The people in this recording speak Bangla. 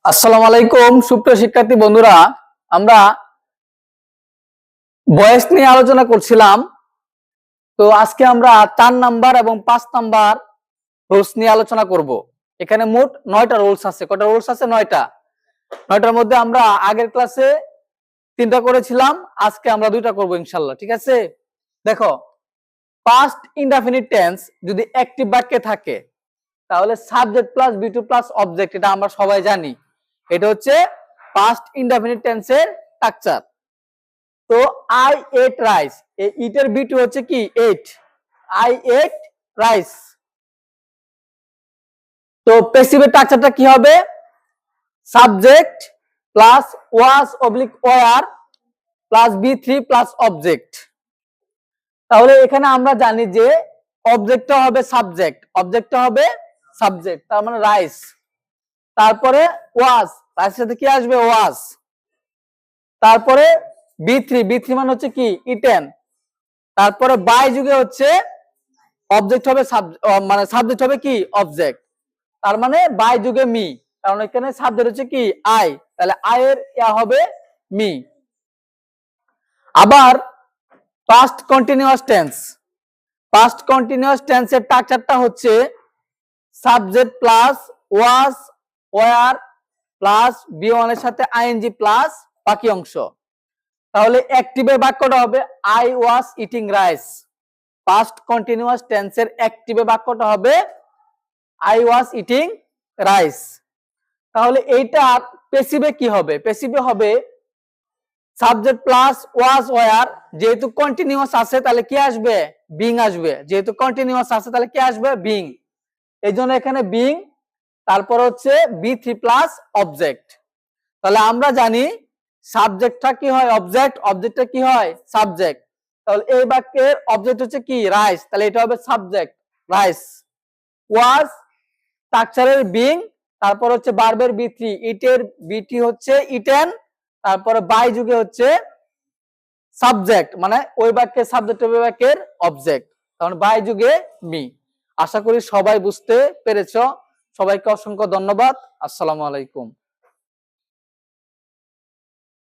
আসসালামু আলাইকুম সুপ্রিয় শিক্ষার্থী বন্ধুরা, আমরা ভয়েস নিয়ে আলোচনা করছিলাম। তো আজকে আমরা 4 নাম্বার এবং 5 নাম্বার রুলস নিয়ে আলোচনা করব। এখানে মোট 9টা রুলস আছে। কয়টা রুলস আছে? 9টা। 9টার মধ্যে আমরা আগের ক্লাসে 3টা করেছিলাম, আজকে আমরা 2টা করব ইনশাআল্লাহ। ঠিক আছে? দেখো, পাস্ট ইনডেফিনিট টেন্স যদি অ্যাক্টিভ বাক্যে থাকে তাহলে subject plus V two plus object, এটা আমরা সবাই জানি। এটা হচ্ছে পাস্ট ইনডেফিনিট টেন্সের স্ট্রাকচার। তো আই এট রাইস, এই ইটের বিটু হচ্ছে কি? এইট। I ate rice. তো প্যাসিভের স্ট্রাকচারটা কি হবে? Subject plus was oblique were plus V three plus object. তাহলে এখানে আমরা জানি যে অবজেক্টটা হবে সাবজেক্ট, অবজেক্টটা হবে সাবজেক্ট, তার মানে রাইস। তারপরে ওয়াজ, রাইসের সাথে কি আসবে? ওয়াজ। তারপরে বি থ্রি মানে হচ্ছে কি? ইটেন। তারপরে বাই যুগে হচ্ছে অবজেক্ট হবে মানে সাবজেক্ট হবে কি? অবজেক্ট। তার মানে বাই যুগে মি, কারণ এখানে সাবজেক্ট হচ্ছে কি? আই, তাহলে আই এর ইয়া হবে মি। আবার past continuous tense, past continuous টেন্সের স্ট্রাকচারটা হচ্ছে subject plus was were plus V one এর সাথে আইএনজি প্লাস বাকি অংশ। তাহলে অ্যাক্টিভের বাক্যটা হবে I was eating rice. Past continuous টেন্সের অ্যাক্টিভে বাক্যটা হবে আই ওয়াজ ইটিং রাইস। তাহলে এইটা প্যাসিভে কি হবে? প্যাসিভে হবে সাবজেক্ট প্লাস ওয়াজ ওয়ার, যেহেতু কন্টিনিউয়াস আছে তাহলে কি আসবে? বিং আসবে। যেহেতু কন্টিনিউয়াস আছে তাহলে কি আসবে? বিং। এই জন্য এখানে বিং, তারপর হচ্ছে বি থ্রি প্লাস অবজেক্ট। তাহলে আমরা জানি সাবজেক্টটা কি হয়? অবজেক্ট। অবজেক্টটা কি হয়? সাবজেক্ট। তাহলে এই বাক্যের অবজেক্ট হচ্ছে কি? রাইস, তাহলে এটা হবে সাবজেক্ট রাইস। ওয়াজ স্ট্রাকচারের বিং, তারপর হচ্ছে ভার্বের বি থ্রি, ইটের বিটি হচ্ছে ইটেন, তারপরে বাই যুগে হচ্ছে সাবজেক্ট, মানে ওই বাক্যের সাবজেক্ট ওই বাক্যের অবজেক্ট, তখন বাই যুগে মি। আশা করি সবাই বুঝতে পেরেছো। সবাইকে অসংখ্য ধন্যবাদ। আসসালামু আলাইকুম।